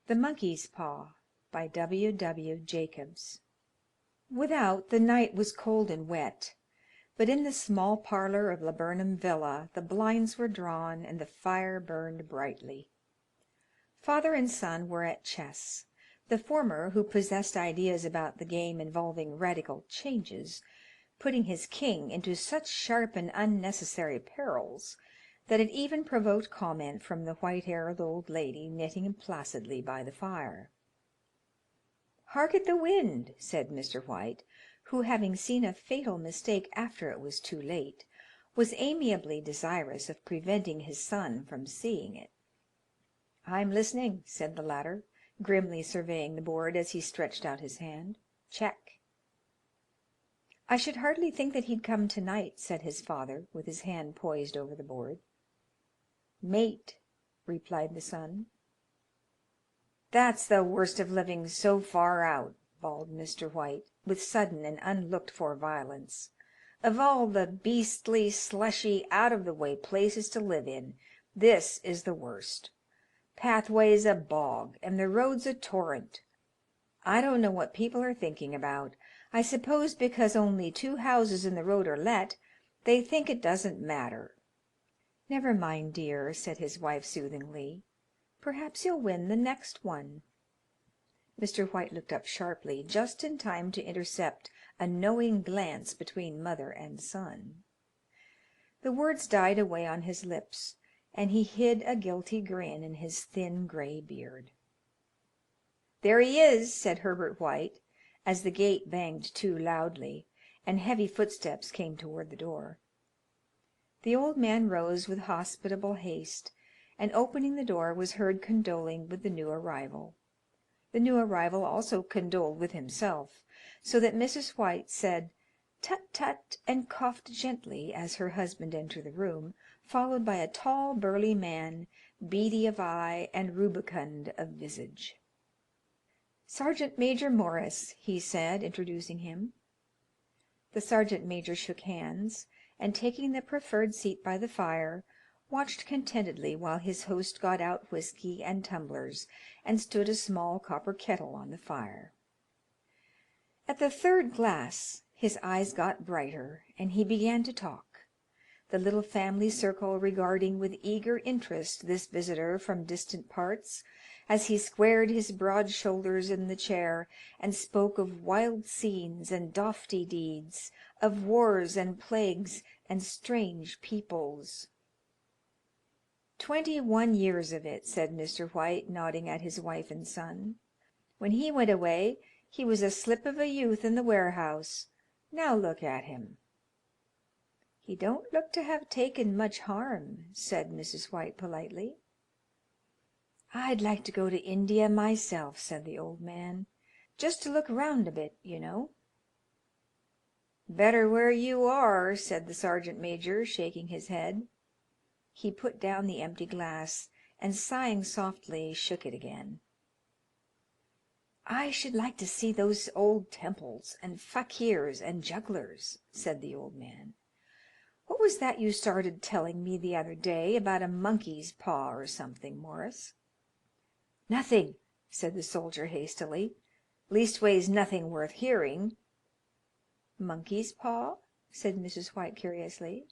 The Monkey's Paw by W. Jacobs. Without, the night was cold and wet, but in the small parlor of Laburnum Villa the blinds were drawn and the fire burned brightly. Father and son were at chess, the former, who possessed ideas about the game involving radical changes, putting his king into such sharp and unnecessary perils that it even provoked comment from the white-haired old lady knitting placidly by the fire. "Hark at the wind," said Mr. White, who, having seen a fatal mistake after it was too late, was amiably desirous of preventing his son from seeing it. "I'm listening," said the latter, grimly surveying the board as he stretched out his hand. "Check." "I should hardly think that he'd come to-night," said his father, with his hand poised over the board. "Mate," replied the son. "That's the worst of living so far out," bawled Mr. White, with sudden and unlooked-for violence. "Of all the beastly, slushy, out-of-the-way places to live in, this is the worst. Pathway's a bog, and the road's a torrent. I don't know what people are thinking about. I suppose because only 2 houses in the road are let, they think it doesn't matter." "Never mind, dear," said his wife soothingly. "Perhaps you'll win the next one." Mr. White looked up sharply, just in time to intercept a knowing glance between mother and son. The words died away on his lips, and he hid a guilty grin in his thin gray beard. "There he is," said Herbert White, as the gate banged to loudly, and heavy footsteps came toward the door. The old man rose with hospitable haste, and opening the door was heard condoling with the new arrival. The new arrival also condoled with himself, so that Mrs. White said "Tut, tut," and coughed gently as her husband entered the room, followed by a tall, burly man, beady of eye and rubicund of visage. "Sergeant Major Morris," he said, introducing him. The sergeant major shook hands, and taking the preferred seat by the fire, watched contentedly while his host got out whiskey and tumblers and stood a small copper kettle on the fire. At the 3rd glass his eyes got brighter, and he began to talk, the little family circle regarding with eager interest this visitor from distant parts, as he squared his broad shoulders in the chair and spoke of wild scenes and doughty deeds, of wars and plagues and strange peoples. 21 years of it," said Mr. White, nodding at his wife and son. "When he went away he was a slip of a youth in the warehouse. Now look at him." "He don't look to have taken much harm," said Mrs. White politely. "I'd like to go to India myself," said the old man, "just to look round a bit, you know." "Better where you are," said the sergeant major, shaking his head. He put down the empty glass, and sighing softly, shook it again. "I should like to see those old temples, and fakirs and jugglers," said the old man. "What was that you started telling me the other day about a monkey's paw or something, Morris?" "Nothing," said the soldier hastily. "Leastways nothing worth hearing." "Monkey's paw?" said Mrs. White curiously.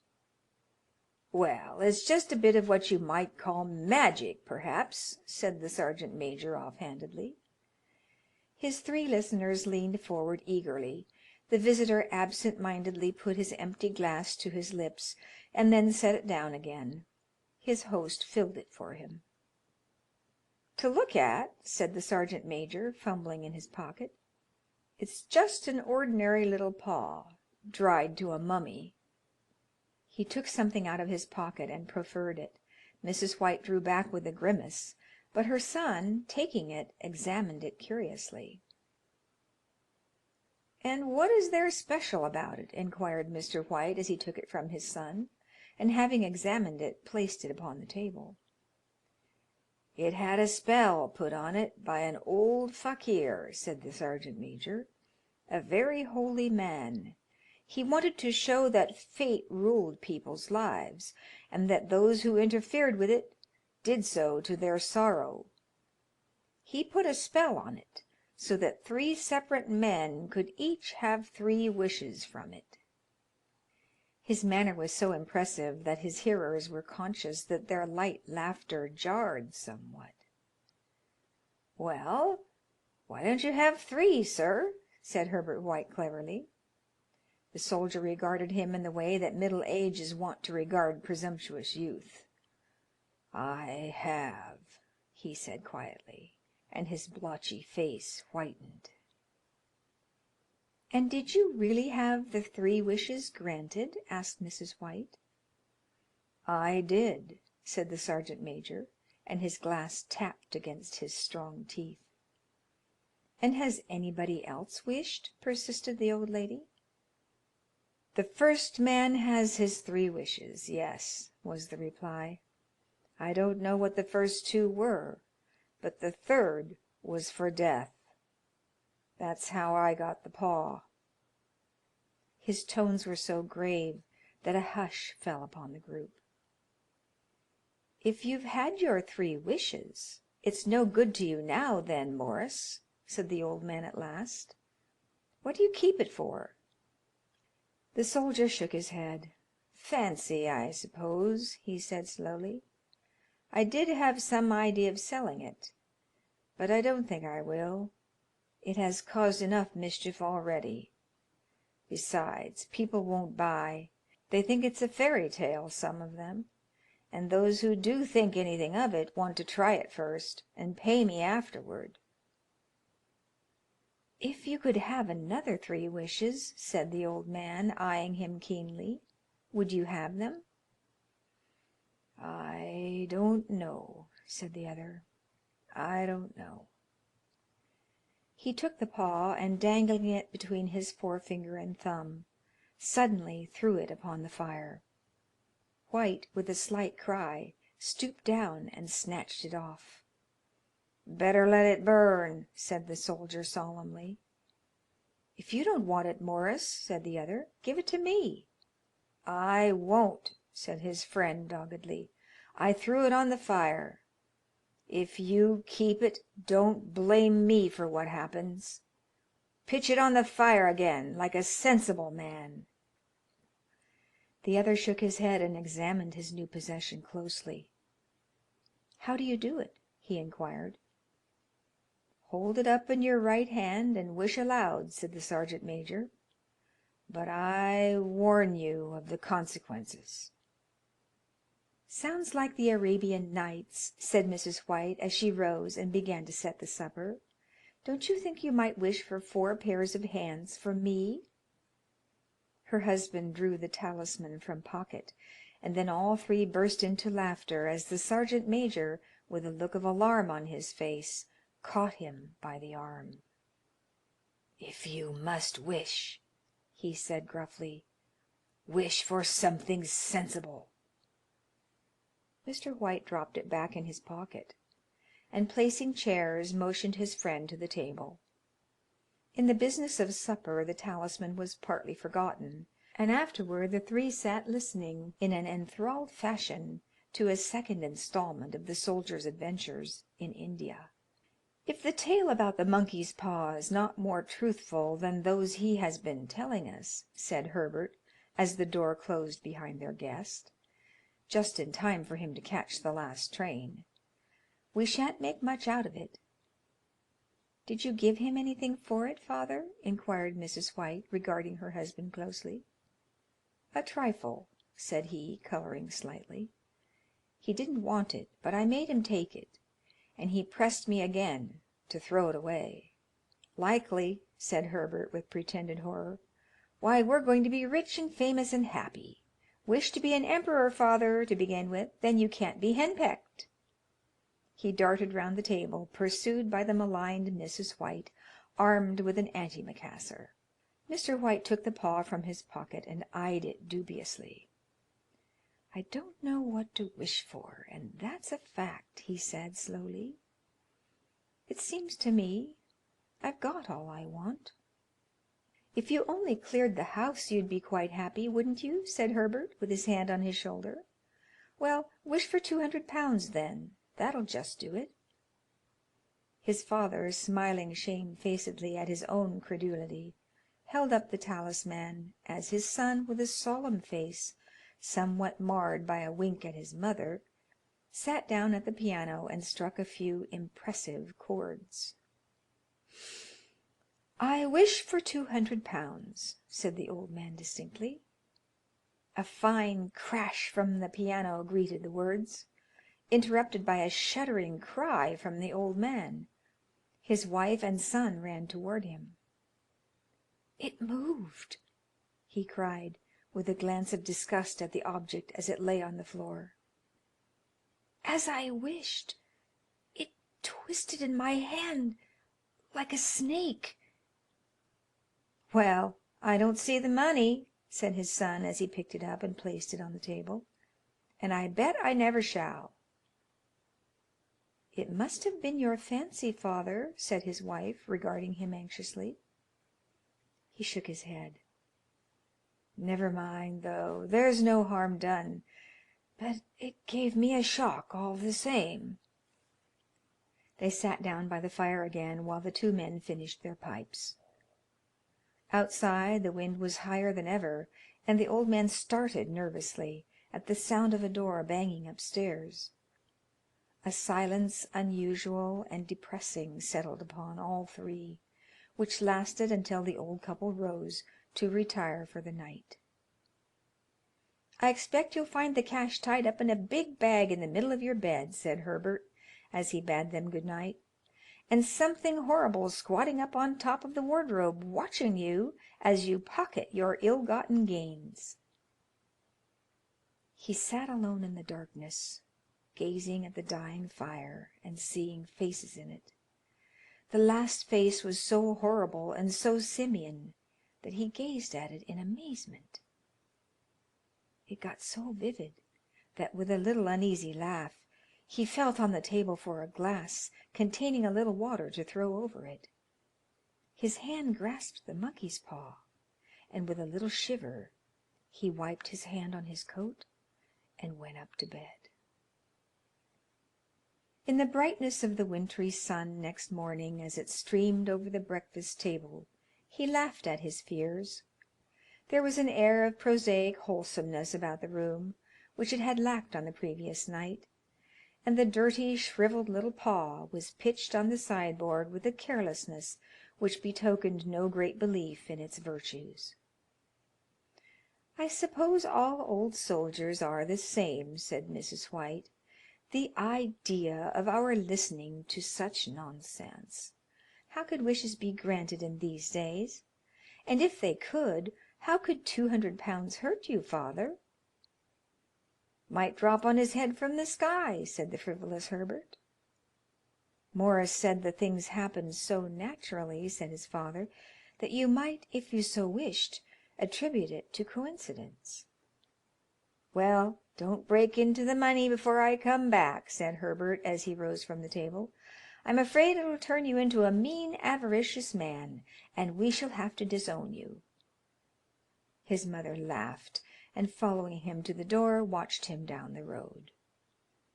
"Well, it's just a bit of what you might call magic, perhaps," said the sergeant major offhandedly. His 3 listeners leaned forward eagerly. The visitor absent-mindedly put his empty glass to his lips and then set it down again. His host filled it for him. "To look at," said the sergeant major, fumbling in his pocket, "it's just an ordinary little paw, dried to a mummy." He took something out of his pocket and proffered it. Mrs. White drew back with a grimace, but her son, taking it, examined it curiously. "And what is there special about it?" inquired Mr. White as he took it from his son, and having examined it, placed it upon the table. "It had a spell put on it by an old fakir," said the sergeant major, "a very holy man. He wanted to show that fate ruled people's lives, and that those who interfered with it did so to their sorrow." He put a spell on it, so that 3 separate men could each have 3 wishes from it." His manner was so impressive that his hearers were conscious that their light laughter jarred somewhat. "Well, why don't you have 3, sir?" said Herbert White cleverly. The soldier regarded him in the way that middle age is wont to regard presumptuous youth. "I have," he said quietly, and his blotchy face whitened. "And did you really have the 3 wishes granted?" asked Mrs. White. "I did," said the sergeant major, and his glass tapped against his strong teeth. "And has anybody else wished?" persisted the old lady. "The first man has his 3 wishes, yes," was the reply. "I don't know what the first 2 were, but the 3rd was for death. That's how I got the paw." His tones were so grave that a hush fell upon the group. "If you've had your 3 wishes, it's no good to you now, then, Morris," said the old man at last. "What do you keep it for?" The soldier shook his head. "Fancy, I suppose," he said slowly. "I did have some idea of selling it, but I don't think I will. It has caused enough mischief already. Besides, people won't buy. They think it's a fairy tale, some of them, and those who do think anything of it want to try it first and pay me afterward." "If you could have another 3 wishes," said the old man, eyeing him keenly, "would you have them?" "I don't know," said the other. "I don't know." He took the paw, and dangling it between his forefinger and thumb, suddenly threw it upon the fire. White, with a slight cry, stooped down and snatched it off. "Better let it burn," said the soldier solemnly. "If you don't want it, Morris," said the other, "give it to me." "I won't," said his friend doggedly. "I threw it on the fire. If you keep it, don't blame me for what happens. Pitch it on the fire again, like a sensible man." The other shook his head and examined his new possession closely. "How do you do it?" he inquired. "Hold it up in your right hand and wish aloud," said the sergeant major. "But I warn you of the consequences." "Sounds like the Arabian Nights," said Mrs. White as she rose and began to set the supper. "Don't you think you might wish for 4 pairs of hands for me?" Her husband drew the talisman from pocket, and then all 3 burst into laughter as the sergeant major, with a look of alarm on his face, caught him by the arm. "If you must wish," he said gruffly, "wish for something sensible." Mr. White dropped it back in his pocket, and placing chairs, motioned his friend to the table. In the business of supper the talisman was partly forgotten, and afterward the 3 sat listening in an enthralled fashion to a second installment of the soldier's adventures in India. "If the tale about the monkey's paw is not more truthful than those he has been telling us," said Herbert, as the door closed behind their guest, just in time for him to catch the last train, "we shan't make much out of it." "Did you give him anything for it, father?" inquired Mrs. White, regarding her husband closely. "A trifle," said he, coloring slightly. "He didn't want it, but I made him take it, and he pressed me again to throw it away." "Likely," said Herbert, with pretended horror. "Why, we're going to be rich and famous and happy. Wish to be an emperor, father, to begin with, then you can't be henpecked." He darted round the table, pursued by the maligned Mrs. White, armed with an antimacassar. Mr. White took the paw from his pocket and eyed it dubiously. "I don't know what to wish for, and that's a fact," he said slowly. "It seems to me I've got all I want." "If you only cleared the house you'd be quite happy, wouldn't you?" said Herbert, with his hand on his shoulder. "Well, wish for £200 then. That'll just do it." His father, smiling shamefacedly at his own credulity, held up the talisman, as his son, with a solemn face, somewhat marred by a wink at his mother, sat down at the piano and struck a few impressive chords. "I wish for £200," said the old man distinctly. A fine crash from the piano greeted the words, interrupted by a shuddering cry from the old man. His wife and son ran toward him. "It moved!" he cried, with a glance of disgust at the object as it lay on the floor. "As I wished. It twisted in my hand like a snake." "Well, I don't see the money," said his son as he picked it up and placed it on the table, "and I bet I never shall." "It must have been your fancy, father," said his wife, regarding him anxiously. He shook his head. "Never mind, though, there's no harm done, but it gave me a shock all the same." They sat down by the fire again while the two men finished their pipes. Outside the wind was higher than ever, and the old man started nervously at the sound of a door banging upstairs. A silence unusual and depressing settled upon all three, which lasted until the old couple rose to retire for the night. "I expect you'll find the cash tied up in a big bag in the middle of your bed," said Herbert, as he bade them good night, "and something horrible squatting up on top of the wardrobe, watching you as you pocket your ill-gotten gains." He sat alone in the darkness, gazing at the dying fire and seeing faces in it. The last face was so horrible and so simian that he gazed at it in amazement. It got so vivid that, with a little uneasy laugh, he felt on the table for a glass containing a little water to throw over it. His hand grasped the monkey's paw, and with a little shiver he wiped his hand on his coat and went up to bed. In the brightness of the wintry sun next morning, as it streamed over the breakfast table, he laughed at his fears. There was an air of prosaic wholesomeness about the room which it had lacked on the previous night, and the dirty, shriveled little paw was pitched on the sideboard with a carelessness which betokened no great belief in its virtues. "I suppose all old soldiers are the same," said Mrs. White. "The idea of our listening to such nonsense! How could wishes be granted in these days? And if they could, how could £200 hurt you, father?" "Might drop on his head from the sky," said the frivolous Herbert. "Morris said the things happened so naturally," said his father, "that you might, if you so wished, attribute it to coincidence." "Well, don't break into the money before I come back," said Herbert, as he rose from the table. "I'm afraid it'll turn you into a mean, avaricious man, and we shall have to disown you." His mother laughed, and following him to the door, watched him down the road,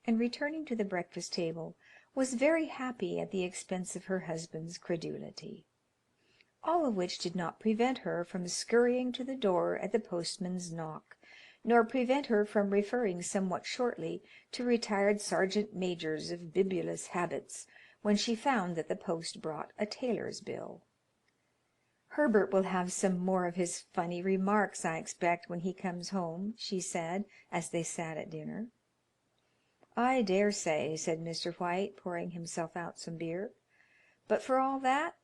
and returning to the breakfast table, was very happy at the expense of her husband's credulity. All of which did not prevent her from scurrying to the door at the postman's knock, nor prevent her from referring somewhat shortly to retired sergeant majors of bibulous habits when she found that the post brought a tailor's bill. "Herbert will have some more of his funny remarks, I expect, when he comes home," she said, as they sat at dinner. "I dare say," said Mr. White, pouring himself out some beer. "But for all that,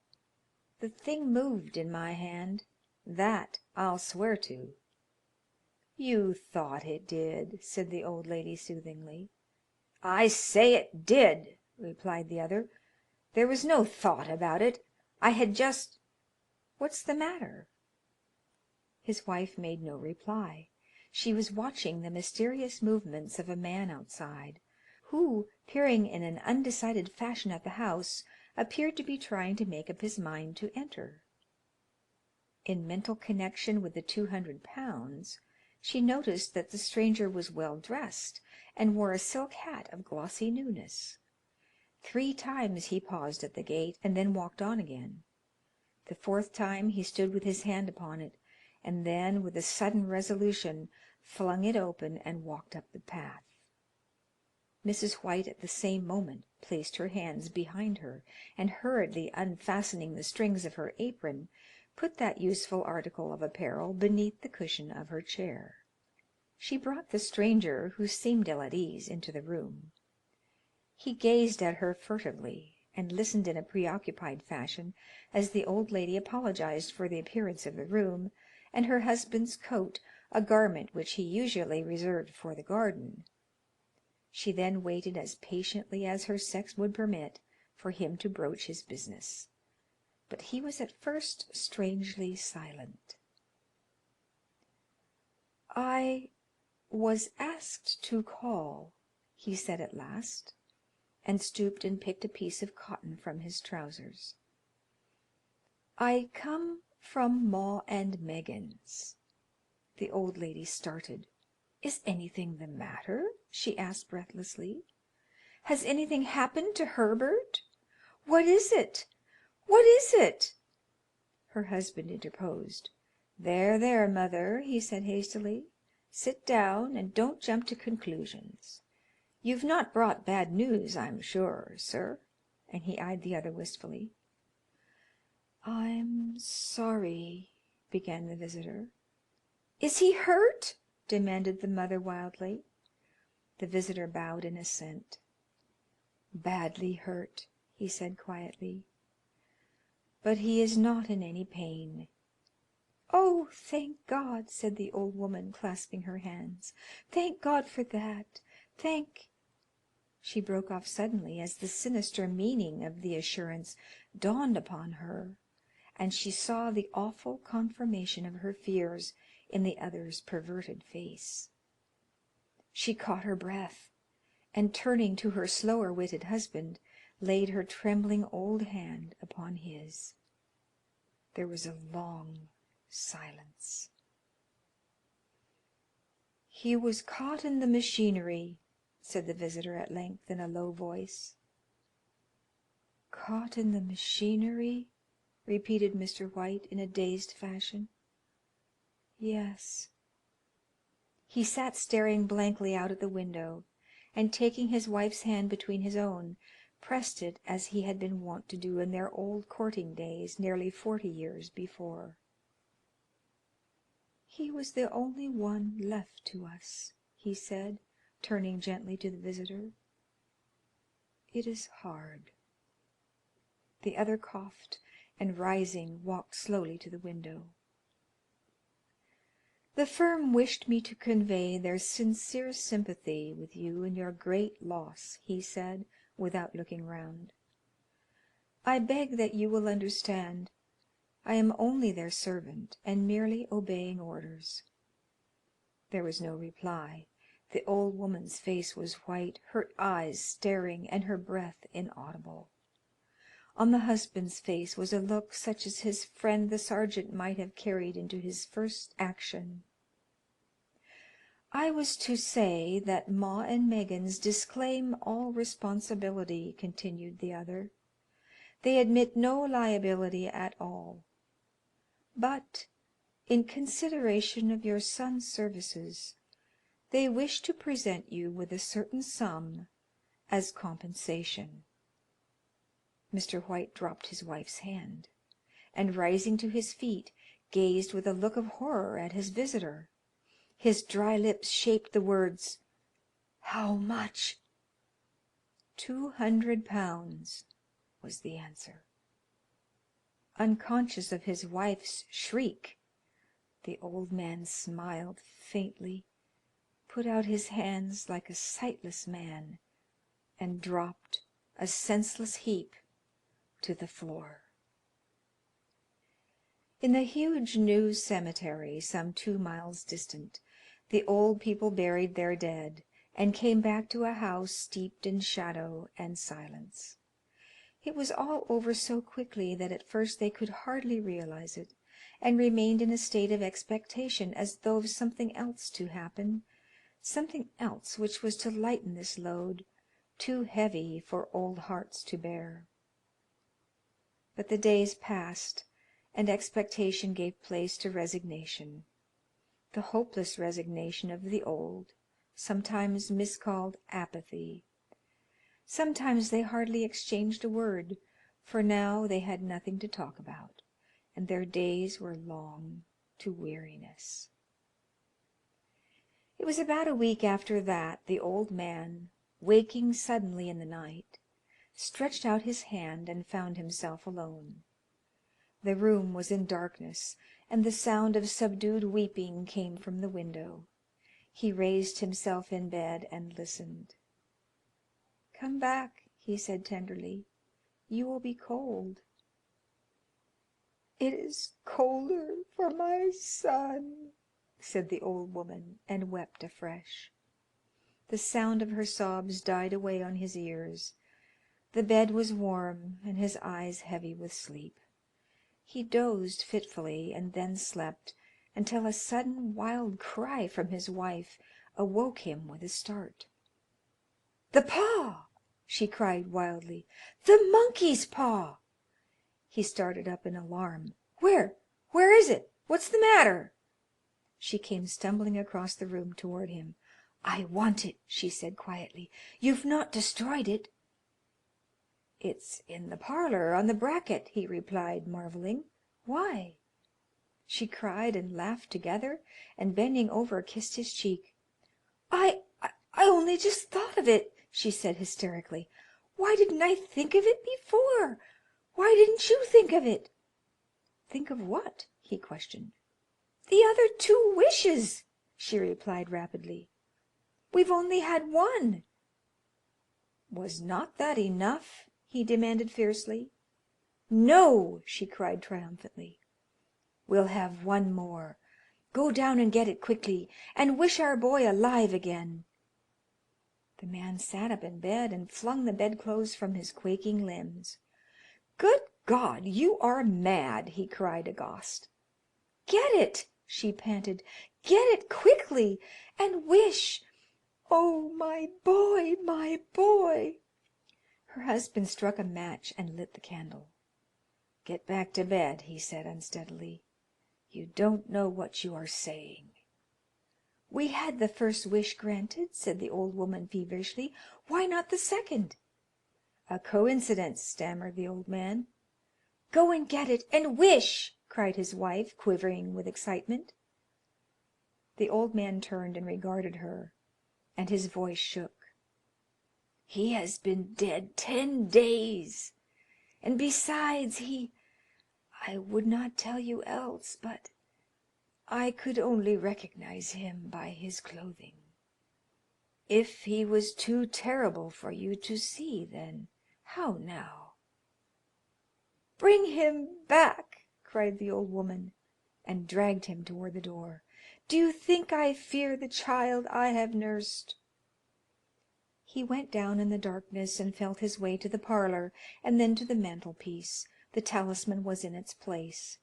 the thing moved in my hand. That I'll swear to." "You thought it did," said the old lady soothingly. "I say it did," replied the other. "There was no thought about it. I had just What's the matter?" His wife made no reply. She was watching the mysterious movements of a man outside, who, peering in an undecided fashion at the house, appeared to be trying to make up his mind to enter. In mental connection with the £200, she noticed that the stranger was well dressed and wore a silk hat of glossy newness. 3 times he paused at the gate, and then walked on again. The 4th time he stood with his hand upon it, and then, with a sudden resolution, flung it open and walked up the path. Mrs. White at the same moment placed her hands behind her, and hurriedly unfastening the strings of her apron, put that useful article of apparel beneath the cushion of her chair. She brought the stranger, who seemed ill at ease, into the room. He gazed at her furtively, and listened in a preoccupied fashion as the old lady apologized for the appearance of the room and her husband's coat, a garment which he usually reserved for the garden. She then waited as patiently as her sex would permit for him to broach his business, but he was at first strangely silent. "I was asked to call," he said at last, and stooped and picked a piece of cotton from his trousers. "I come from Ma and Megan's." The old lady started. "Is anything the matter?" she asked breathlessly. "Has anything happened to Herbert? What is it? What is it?" Her husband interposed. "There, there, mother," he said hastily. "Sit down, and don't jump to conclusions. You've not brought bad news, I'm sure, sir?" And he eyed the other wistfully. "I'm sorry," began the visitor. "Is he hurt?" demanded the mother wildly. The visitor bowed in assent. "Badly hurt," he said quietly, "but he is not in any pain." "Oh, thank God!" said the old woman, clasping her hands. "Thank God for that. Thank—" She broke off suddenly as the sinister meaning of the assurance dawned upon her, and she saw the awful confirmation of her fears in the other's perverted face. She caught her breath, and turning to her slower-witted husband, laid her trembling old hand upon his. There was a long silence. "He was caught in the machinery," said the visitor at length in a low voice. "Caught in the machinery?" repeated Mr. White in a dazed fashion. "Yes." He sat staring blankly out at the window, and taking his wife's hand between his own, pressed it as he had been wont to do in their old courting days nearly 40 years before. "He was the only one left to us," he said, turning gently to the visitor. "It is hard." The other coughed, and rising, walked slowly to the window. "The firm wished me to convey their sincere sympathy with you in your great loss," he said, without looking round. "I beg that you will understand I am only their servant, and merely obeying orders." There was no reply. The old woman's face was white, her eyes staring, and her breath inaudible. On the husband's face was a look such as his friend the sergeant might have carried into his first action. "I was to say that Ma and Megan's disclaim all responsibility," continued the other. "They admit no liability at all. But, in consideration of your son's services, they wish to present you with a certain sum as compensation." Mr. White dropped his wife's hand, and rising to his feet, gazed with a look of horror at his visitor. His dry lips shaped the words, "How much?" £200 was the answer. Unconscious of his wife's shriek, the old man smiled faintly, put out his hands like a sightless man, and dropped, a senseless heap, to the floor. In the huge new cemetery, some 2 miles distant, the old people buried their dead, and came back to a house steeped in shadow and silence. It was all over so quickly that at first they could hardly realize it, and remained in a state of expectation, as though of something else to happen, something else which was to lighten this load, too heavy for old hearts to bear. But the days passed, and expectation gave place to resignation, the hopeless resignation of the old, sometimes miscalled apathy. Sometimes they hardly exchanged a word, for now they had nothing to talk about, and their days were long to weariness. It was about a week after that the old man, waking suddenly in the night, stretched out his hand and found himself alone. The room was in darkness, and the sound of subdued weeping came from the window. He raised himself in bed and listened. "Come back," he said tenderly. "You will be cold." "It is colder for my son," said the old woman, and wept afresh. The sound of her sobs died away on his ears. The bed was warm, and his eyes heavy with sleep. He dozed fitfully, and then slept, until a sudden wild cry from his wife awoke him with a start. "The paw!" she cried wildly. "The monkey's paw!" He started up in alarm. "Where is it? What's the matter?" She came stumbling across the room toward him. "I want it," she said quietly. "You've not destroyed it?" "It's in the parlor, on the bracket," he replied, marveling. "Why?" She cried and laughed together, and bending over kissed his cheek. I only just thought of it," she said hysterically. "Why didn't I think of it before? Why didn't you think of it?" "Think of what?" he questioned. "The other two wishes," she replied rapidly. "We've only had one." "Was not that enough?" he demanded fiercely. "No!" she cried triumphantly. "We'll have one more. Go down and get it quickly, and wish our boy alive again." The man sat up in bed and flung the bedclothes from his quaking limbs. "Good God, you are mad!" he cried aghast. "Get it!" she panted. "Get it quickly, and wish. Oh, my boy, my boy!" Her husband struck a match and lit the candle. "Get back to bed," he said unsteadily. "You don't know what you are saying." "We had the first wish granted," said the old woman feverishly. "Why not the second?" "A coincidence," stammered the old man. "Go and get it, and wish!" cried his wife, quivering with excitement. The old man turned and regarded her, and his voice shook. "He has been dead 10 days, and besides, I would not tell you else, but I could only recognize him by his clothing. If he was too terrible for you to see, then how now?" "Bring him back!" cried the old woman, and dragged him toward the door. "Do you think I fear the child I have nursed?" He went down in the darkness and felt his way to the parlor and then to the mantelpiece. The talisman was in its place,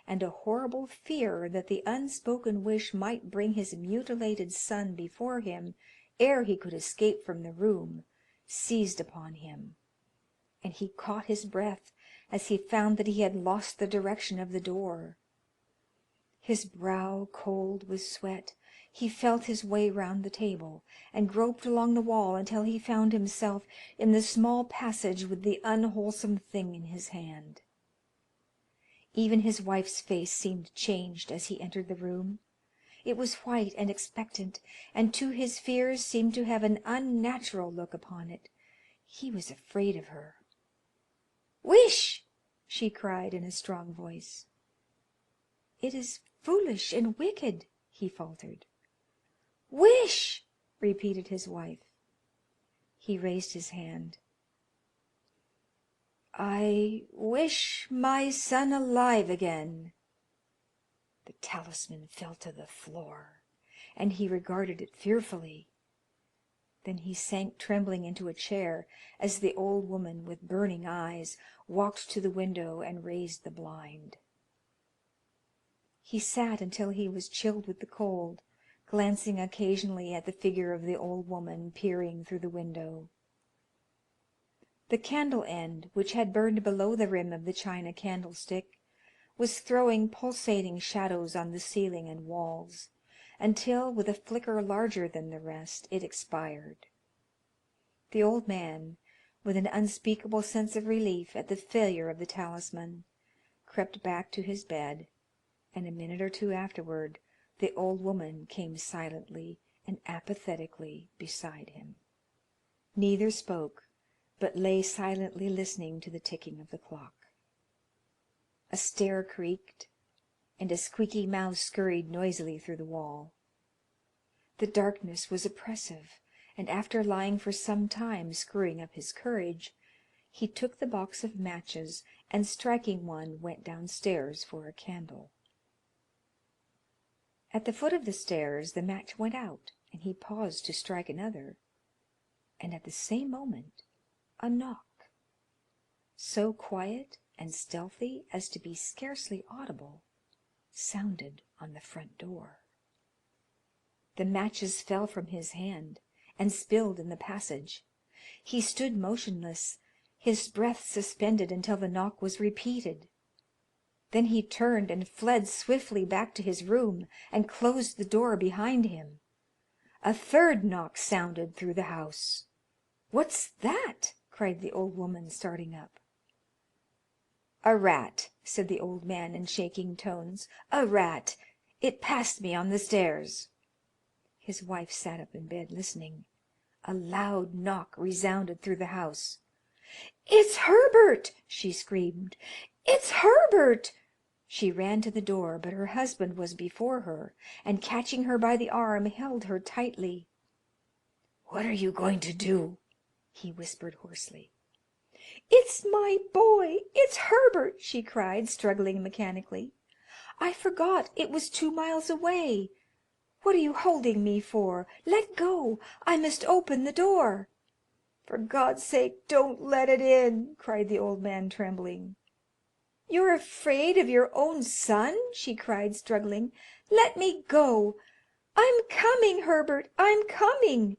and a horrible fear that the unspoken wish might bring his mutilated son before him ere he could escape from the room seized upon him, and he caught his breath as he found that he had lost the direction of the door. His brow cold with sweat, he felt his way round the table, and groped along the wall until he found himself in the small passage with the unwholesome thing in his hand. Even his wife's face seemed changed as he entered the room. It was white and expectant, and to his fears seemed to have an unnatural look upon it. He was afraid of her. "Wish!" she cried in a strong voice. "It is foolish and wicked," he faltered. "Wish!" repeated his wife. He raised his hand. "I wish my son alive again." The talisman fell to the floor, and he regarded it fearfully. Then he sank trembling into a chair as the old woman, with burning eyes, walked to the window and raised the blind. He sat until he was chilled with the cold, glancing occasionally at the figure of the old woman peering through the window. The candle end, which had burned below the rim of the china candlestick, was throwing pulsating shadows on the ceiling and walls, until, with a flicker larger than the rest, it expired. The old man, with an unspeakable sense of relief at the failure of the talisman, crept back to his bed, and a minute or two afterward the old woman came silently and apathetically beside him. Neither spoke, but lay silently listening to the ticking of the clock. A stair creaked, and a squeaky mouse scurried noisily through the wall. The darkness was oppressive, and after lying for some time screwing up his courage, he took the box of matches, and striking one, went downstairs for a candle. At the foot of the stairs the match went out, and he paused to strike another, and at the same moment a knock, so quiet and stealthy as to be scarcely audible, sounded on the front door. The matches fell from his hand and spilled in the passage. He stood motionless, his breath suspended until the knock was repeated. Then he turned and fled swiftly back to his room and closed the door behind him. A third knock sounded through the house. "What's that?" cried the old woman, starting up. "A rat," said the old man in shaking tones. "A rat. It passed me on the stairs." His wife sat up in bed listening. A loud knock resounded through the house. "It's Herbert!" she screamed. "It's Herbert!" She ran to the door, but her husband was before her, and catching her by the arm, held her tightly. "What are you going to do?" he whispered hoarsely. "It's my boy! It's Herbert!" she cried, struggling mechanically. "I forgot it was 2 miles away. What are you holding me for? Let go! I must open the door." "For God's sake, don't let it in!" cried the old man, trembling. "You're afraid of your own son?" she cried, struggling. "Let me go! I'm coming, Herbert, I'm coming!"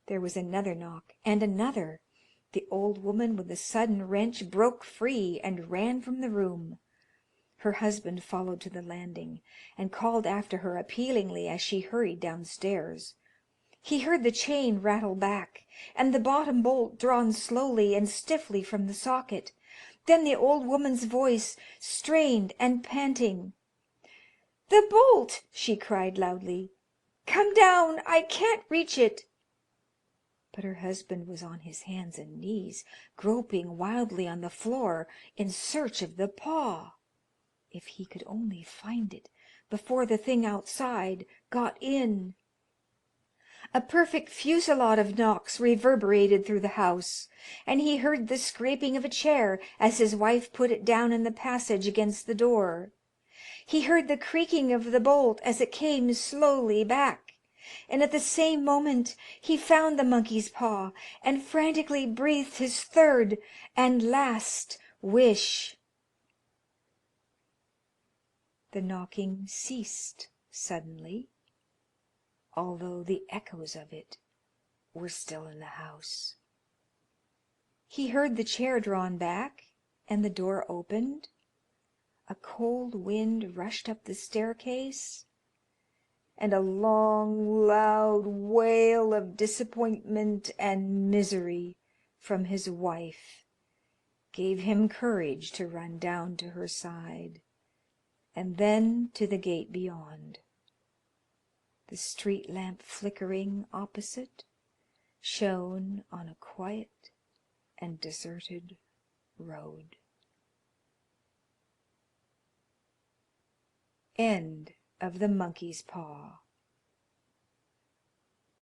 There was another knock, and another. The old woman, with a sudden wrench, broke free and ran from the room. Her husband followed to the landing, and called after her appealingly as she hurried downstairs. He heard the chain rattle back, and the bottom bolt drawn slowly and stiffly from the socket. Then the old woman's voice, strained and panting. "The bolt!" she cried loudly. "Come down! I can't reach it!" But her husband was on his hands and knees, groping wildly on the floor in search of the paw. If he could only find it before the thing outside got in! A perfect fusillade of knocks reverberated through the house, and he heard the scraping of a chair as his wife put it down in the passage against the door. He heard the creaking of the bolt as it came slowly back, and at the same moment he found the monkey's paw and frantically breathed his third and last wish. The knocking ceased suddenly, although the echoes of it were still in the house. He heard the chair drawn back and the door opened. A cold wind rushed up the staircase, and a long, loud wail of disappointment and misery from his wife gave him courage to run down to her side, and then to the gate beyond. The street lamp flickering opposite shone on a quiet and deserted road. End of The Monkey's Paw.